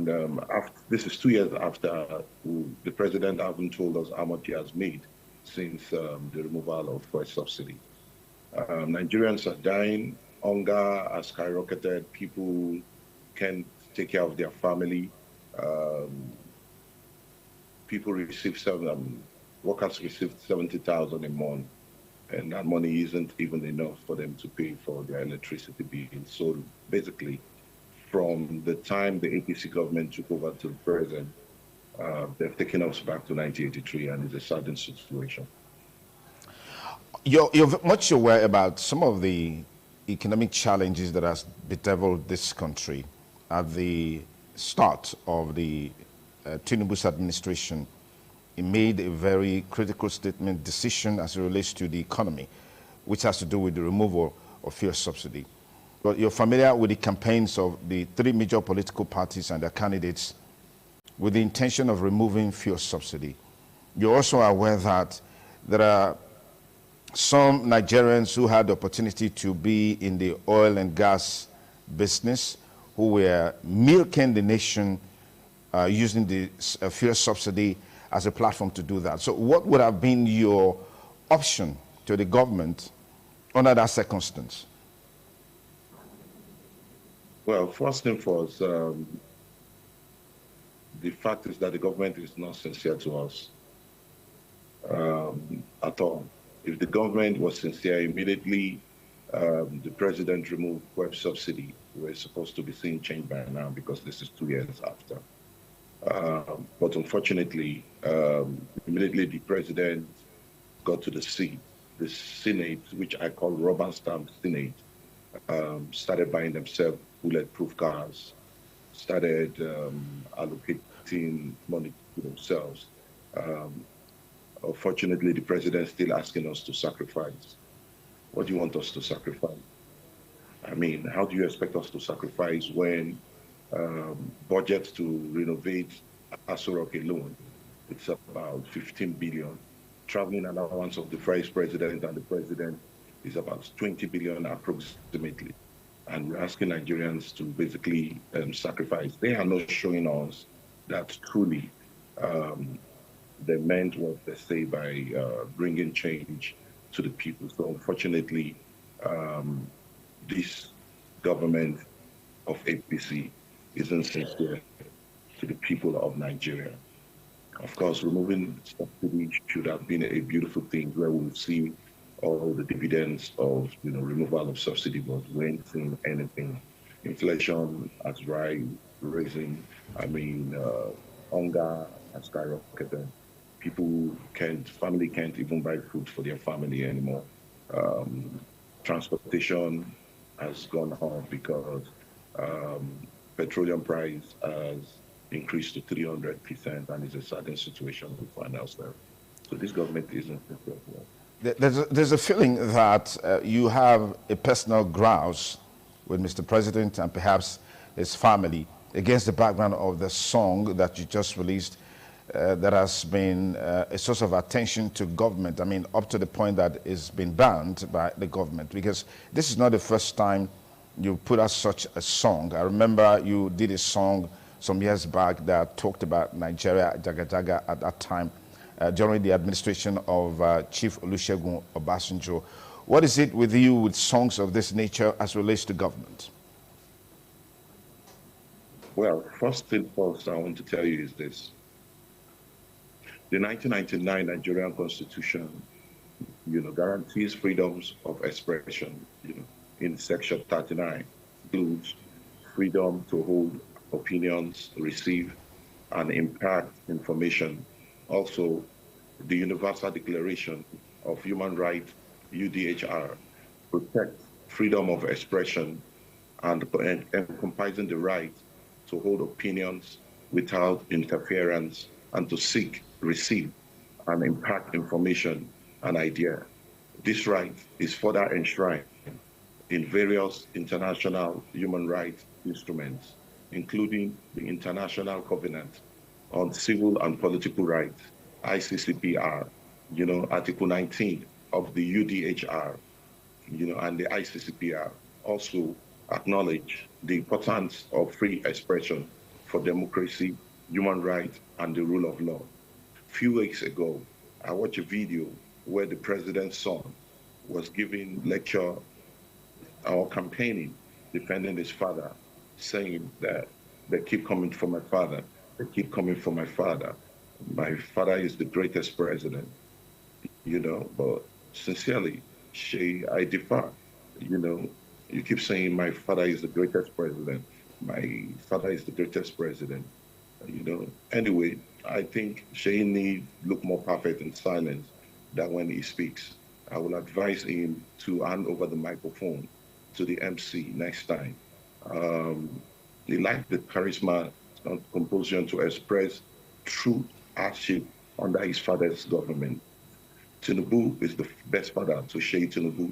And this is 2 years after the president hasn't told us how much he has made since the removal of fuel subsidy. Nigerians are dying. Hunger has skyrocketed. People can't take care of their family. Um, People receive workers receive 70,000 a month, and that money isn't even enough for them to pay for their electricity bill. So basically, from the time the APC government took over to the present, they've taken us back to 1983, and it's a saddening situation. You're much aware about some of the economic challenges that has bedeviled this country at the start of the Tinubu's administration. He made a very critical statement decision as it relates to the economy, which has to do with the removal of fuel subsidy. But you're familiar with the campaigns of the three major political parties and their candidates with the intention of removing fuel subsidy. You're also aware that there are some Nigerians who had the opportunity to be in the oil and gas business who were milking the nation using the fuel subsidy as a platform to do that. So what would have been your option to the government under that circumstance? Well, first thing first, the fact is that the government is not sincere to us at all. If the government was sincere, immediately the president removed fuel subsidy. We're supposed to be seeing change by now because this is 2 years after. But unfortunately, immediately the president got to the seat. The Senate, which I call rubber stamp Senate, started buying themselves bulletproof cars, started allocating money to themselves. Unfortunately, the president is still asking us to sacrifice. What do you want us to sacrifice? I mean, how do you expect us to sacrifice when budget to renovate Aso Rock alone, it's about 15 billion. Traveling allowance of the vice president and the president is about 20 billion approximately. And we're asking Nigerians to basically sacrifice. They are not showing us that truly they meant what they say by bringing change to the people. So unfortunately, this government of APC isn't sincere to the people of Nigeria. Of course, removing subsidy should have been a beautiful thing where we would see all the dividends of removal of subsidy, but we ain't seeing anything. Inflation has raising. I mean, hunger has skyrocketed. Family can't even buy food for their family anymore. Transportation has gone up because petroleum price has increased to 300%, and it's a certain situation we find ourselves. So this government isn't prepared. There's a feeling that you have a personal grouse with Mr. President and perhaps his family against the background of the song that you just released that has been a source of attention to government. I mean, up to the point that it's been banned by the government, because this is not the first time you put out such a song. I remember you did a song some years back that talked about Nigeria, Jaga Jaga, at that time during the administration of Chief Olusegun Obasanjo. What is it with you with songs of this nature as relates to government? Well, first thing first, I want to tell you is this. The 1999 Nigerian Constitution, guarantees freedoms of expression, in Section 39, includes freedom to hold opinions, receive and impart information. Also, the Universal Declaration of Human Rights, UDHR, protects freedom of expression and encompassing the right to hold opinions without interference and to seek, receive, and impart information and idea. This right is further enshrined in various international human rights instruments, including the International Covenant on Civil and Political Rights, ICCPR, Article 19 of the UDHR, and the ICCPR also acknowledge the importance of free expression for democracy, human rights, and the rule of law. A few weeks ago, I watched a video where the president's son was giving lecture or campaigning, defending his father, saying that they keep coming for my father. They keep coming for my father. My father is the greatest president, but sincerely, I differ. You know, you keep saying my father is the greatest president. My father is the greatest president. Anyway, I think Shay need look more perfect in silence than when he speaks. I will advise him to hand over the microphone to the MC next time. Um, he lacked the charisma and composition to express true hardship under his father's government. Tinubu is the best father to Shay Tinubu,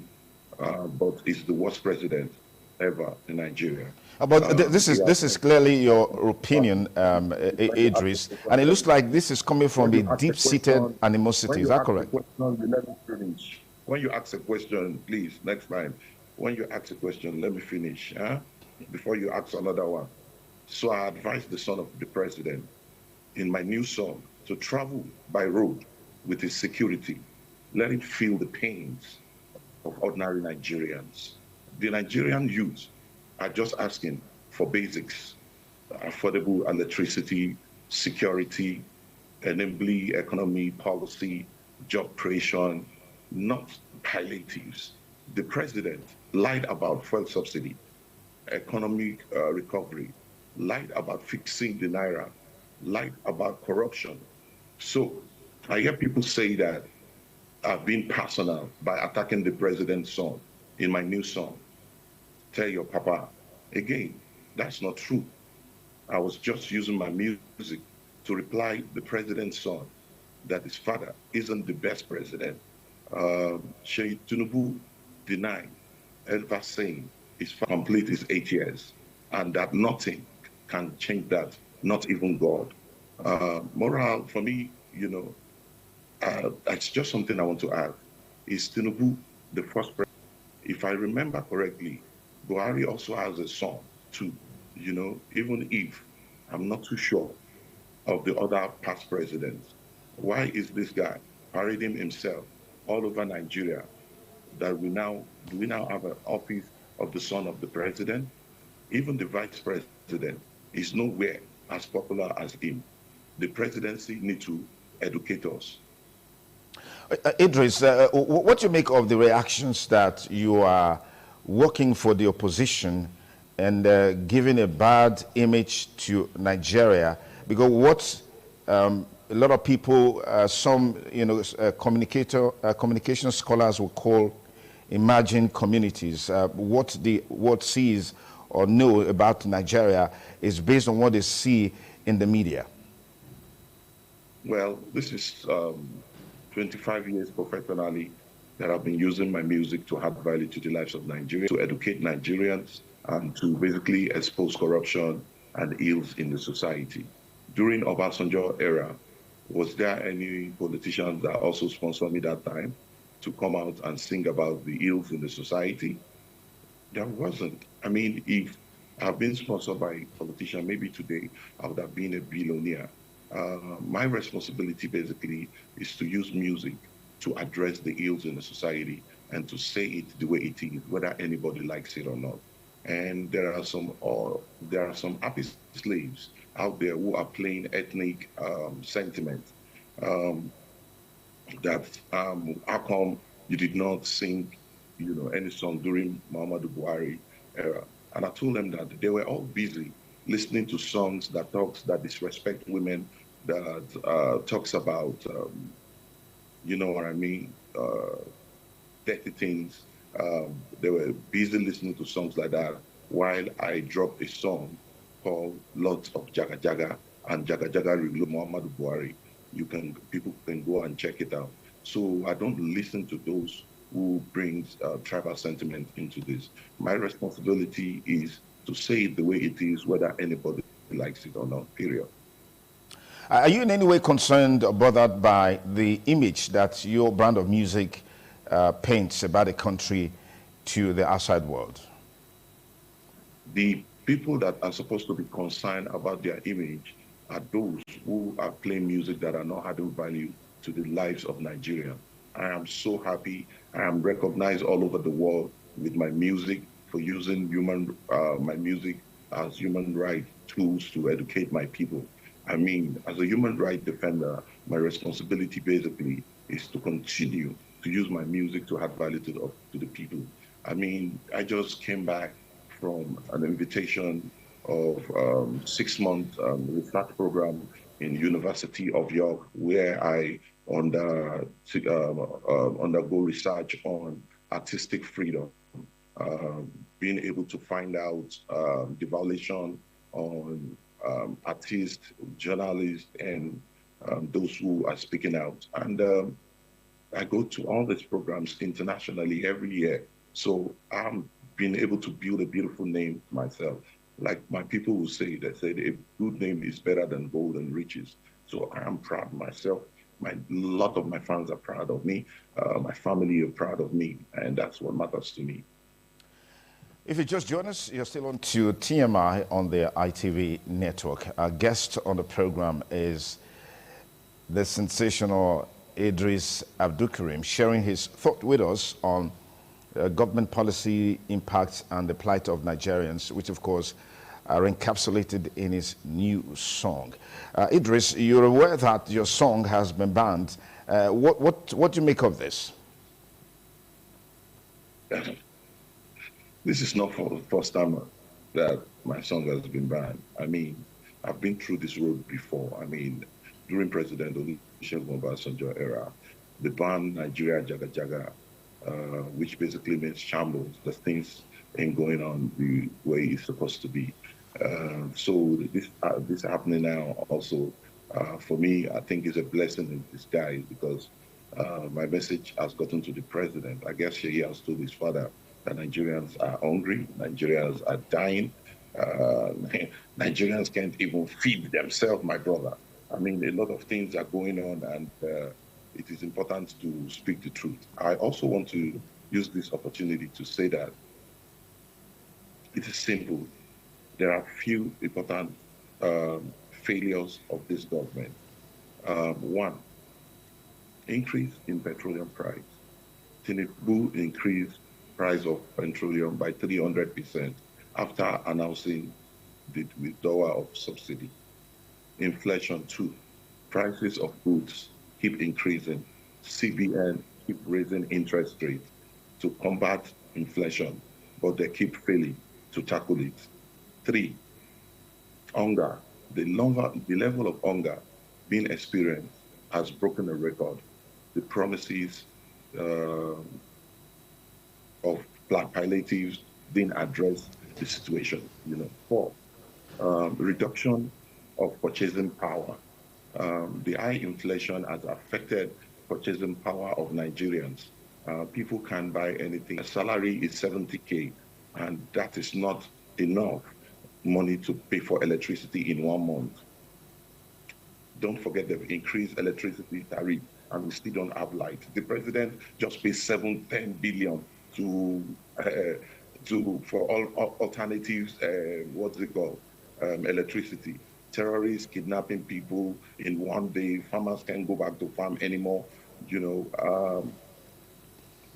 but is the worst president ever in Nigeria. But this is clearly your But opinion, when you ask Idris, the and it looks question, like this is coming when from a you ask a deep-seated question, animosity. when Is you that ask a correct? question, you let me finish. When you ask a question, please, next time, when you ask a question, let me finish, huh? Before you ask another one. So I advise the son of the president in my new song to travel by road with his security. Let him feel the pains of ordinary Nigerians. The Nigerian youth are just asking for basics, affordable electricity, security, enabling economy, policy, job creation, not palliatives. The president lied about fuel subsidy, economic recovery, lied about fixing the naira, lied about corruption. So I hear people say that I've been personal by attacking the president's son in my new song, Tell Your Papa. Again, that's not true. I was just using my music to reply the president's son that his father isn't the best president. Sheikh Tinubu denied ever saying his father complete his 8 years and that nothing can change that, not even God. Moral for me, it's just something I want to add. Is Tinubu the first president? If I remember correctly, Buhari also has a son too, even if I'm not too sure of the other past presidents. Why is this guy parading himself all over Nigeria that do we now have an office of the son of the president? Even the vice president is nowhere as popular as him. The presidency need to educate us. Idris, what do you make of the reactions that you are working for the opposition and giving a bad image to Nigeria? Because what a lot of people, some communication scholars will call emerging communities. What the world sees or know about Nigeria is based on what they see in the media. Well, this is 25 years professionally that I've been using my music to add value to the lives of Nigerians, to educate Nigerians, and to basically expose corruption and ills in the society. During Obasanjo era, was there any politician that also sponsored me that time to come out and sing about the ills in the society? There wasn't. I mean, if I've been sponsored by a politician, maybe today I would have been a billionaire. My responsibility basically is to use music to address the ills in the society and to say it the way it is, whether anybody likes it or not. And there are some happy slaves out there who are playing ethnic sentiment. Um, that how come you did not sing, any song during Muhammadu Buhari era? And I told them that they were all busy listening to songs that disrespect women, that talks about, you know what I mean, dirty things. They were busy listening to songs like that while I dropped a song called Lots of Jaga Jaga and Jaga Jaga Reload Muhammadu Buhari. People can go and check it out. So I don't listen to those who brings tribal sentiment into this. My responsibility is to say it the way it is, whether anybody likes it or not, period. Are you in any way concerned or bothered by the image that your brand of music paints about the country to the outside world? The People that are supposed to be concerned about their image are those who are playing music that are not adding value to the lives of Nigerians. I am so happy. I am recognized all over the world with my music for using my music as human rights tools to educate my people. I mean, as a human rights defender, my responsibility basically is to continue to use my music to add value to the people. I mean, I just came back from an invitation of 6 month research program in University of York, where I undergo research on artistic freedom, being able to find out the violation on artists, journalists, and those who are speaking out. And I go to all these programs internationally every year. So I'm being able to build a beautiful name myself. Like my people will say, they say a good name is better than gold and riches. So I am proud of myself. A lot of my fans are proud of me. My family are proud of me, and that's what matters to me. If you just join us, you're still on to TMI on the ITV network. Our guest on the program is the sensational Eedris Abdulkareem, sharing his thought with us on government policy impacts and the plight of Nigerians, which of course are encapsulated in his new song. Eedris, you're aware that your song has been banned. What do you make of this? This is not for the first time that my song has been banned. I mean, I've been through this road before. I mean, during President Olusegun Obasanjo era, they banned Nigeria Jaga Jaga, which basically means shambles. The things ain't going on the way it's supposed to be. So this happening now also, for me, I think is a blessing in disguise because my message has gotten to the president. I guess he has told his father that Nigerians are hungry, Nigerians are dying, Nigerians can't even feed themselves, my brother. I mean, a lot of things are going on, and it is important to speak the truth. I also want to use this opportunity to say that it is simple. There are few important failures of this government. One, increase in petroleum price. Tinubu increased price of petroleum by 300% after announcing the withdrawal of subsidy. Inflation, two, prices of goods keep increasing. CBN keep raising interest rates to combat inflation, but they keep failing to tackle it. Three, hunger. The level of hunger being experienced has broken a record. The promises of black palliatives didn't address the situation. Four, reduction of purchasing power. The high inflation has affected purchasing power of Nigerians. People can't buy anything. A salary is 70K, and that is not enough money to pay for electricity in 1 month. Don't forget they've increased electricity tariff, and we still don't have light. The president just paid 710 billion for all alternatives. What's it called? Electricity. Terrorists kidnapping people in 1 day. Farmers can't go back to farm anymore.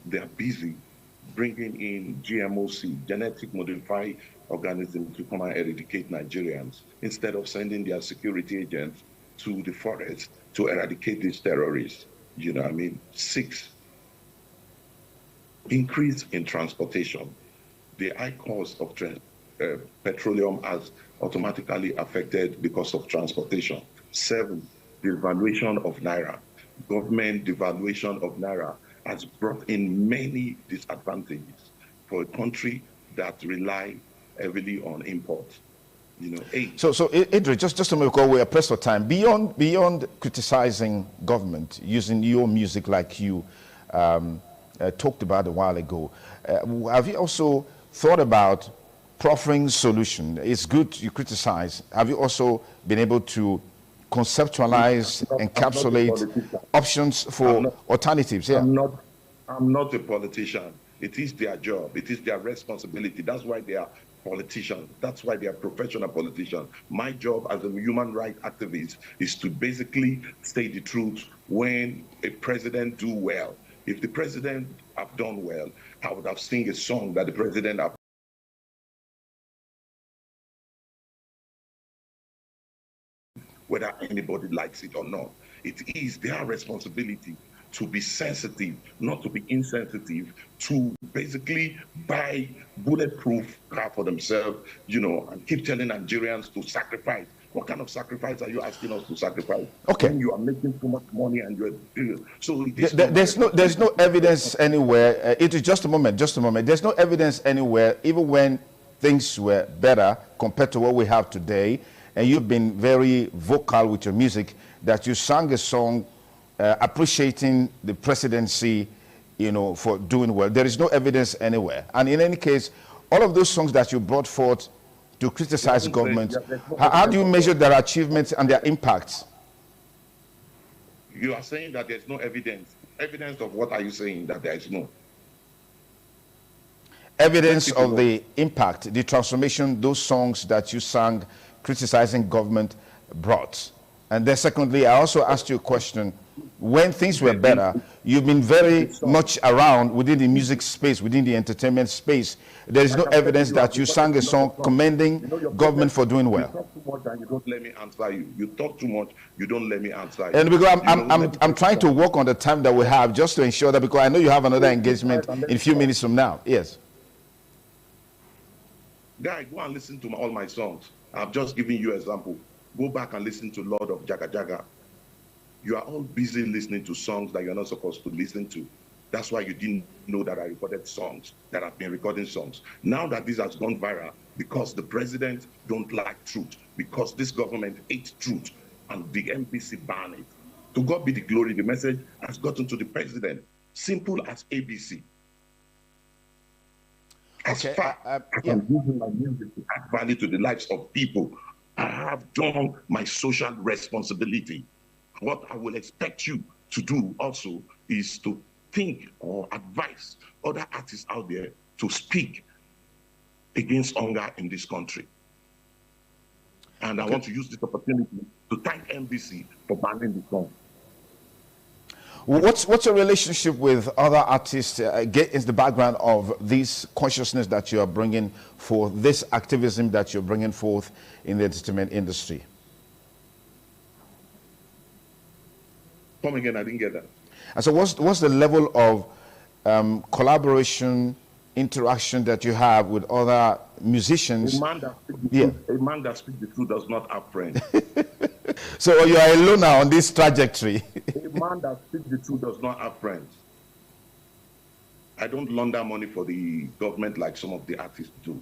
They're busy bringing in GMOC, genetic modified organisms, to come and eradicate Nigerians instead of sending their security agents to the forest to eradicate these terrorists. Six, increase in transportation. The high cost of petroleum has automatically affected because of transportation. Seven, the devaluation of Naira. Government devaluation of Naira has brought in many disadvantages for a country that rely heavily on imports. Eight. So Eedris, just to make sure we are pressed for time. Beyond criticizing government, using your music like you talked about a while ago, have you also thought about proffering solution? It's good you criticize. Have you also been able to conceptualize, encapsulate options for alternatives? Yeah. I'm not a politician. It is their job. It is their responsibility. That's why they are politicians. That's why they are professional politicians. My job as a human rights activist is to basically say the truth when a president do well. If the president have done well, I would have sing a song that the president have, whether anybody likes it or not. It is their responsibility to be sensitive, not to be insensitive, to basically buy bulletproof car for themselves, and keep telling Nigerians to sacrifice. What kind of sacrifice are you asking us to sacrifice? Okay. When you are making too much money and you're so there's no evidence anywhere. It is just a moment. There's no evidence anywhere, even when things were better compared to what we have today. And you've been very vocal with your music that you sang a song appreciating the presidency, for doing well. There is no evidence anywhere. And in any case, all of those songs that you brought forth to criticize government, how do you measure their achievements and their impacts? You are saying that there's no evidence. Evidence of what are you saying that there is no? Evidence of the impact, the transformation those songs that you sang criticizing government brought. And then secondly, I also asked you a question. When things were better, you've been very much around within the music space, within the entertainment space. There is no evidence that you sang a song commending government for doing well. You talk too much and you don't let me answer you. You talk too much, you don't let me answer you. And because I'm trying to work on the time that we have just to ensure that, because I know you have another engagement in a few minutes from now. Yes. Guy, go and listen to all my songs. I've just given you an example. Go back and listen to Lord of Jaga Jaga. You are all busy listening to songs that you're not supposed to listen to. That's why you didn't know that I recorded songs, that I've been recording songs. Now that this has gone viral, because the president don't like truth, because this government hates truth, and the MPC ban it. To God be the glory, the message has gotten to the president. Simple as ABC. As far as I'm using my music to add value to the lives of people, I have done my social responsibility. What I will expect you to do also is to think or advise other artists out there to speak against hunger in this country. And I want to use this opportunity to thank NBC for banning the song. What's your relationship with other artists? Get into the background of this consciousness that you are bringing forth, this activism that you're bringing forth in the entertainment industry. Come again, I didn't get that. And so what's the level of collaboration, interaction that you have with other musicians? A man that speaks the truth does not have friends. So you are alone now on this trajectory. A man that speaks the truth does not have friends. I don't launder money for the government like some of the artists do.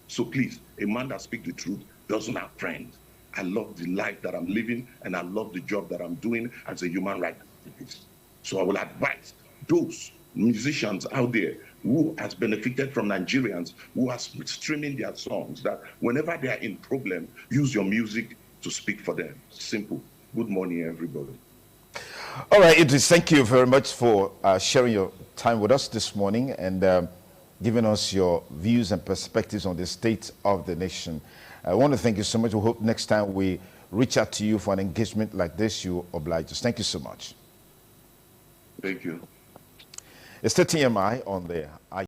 So please, a man that speaks the truth doesn't have friends. I love the life that I'm living, and I love the job that I'm doing as a human rights activist. So I will advise those musicians out there who has benefited from Nigerians who are streaming their songs, that whenever they are in problem, use your music to speak for them. Simple. Good morning, everybody. All right, Eedris, thank you very much for sharing your time with us this morning and giving us your views and perspectives on the state of the nation. I want to thank you so much. We hope next time we reach out to you for an engagement like this, you oblige us. Thank you so much. Thank you. It's the TMI on the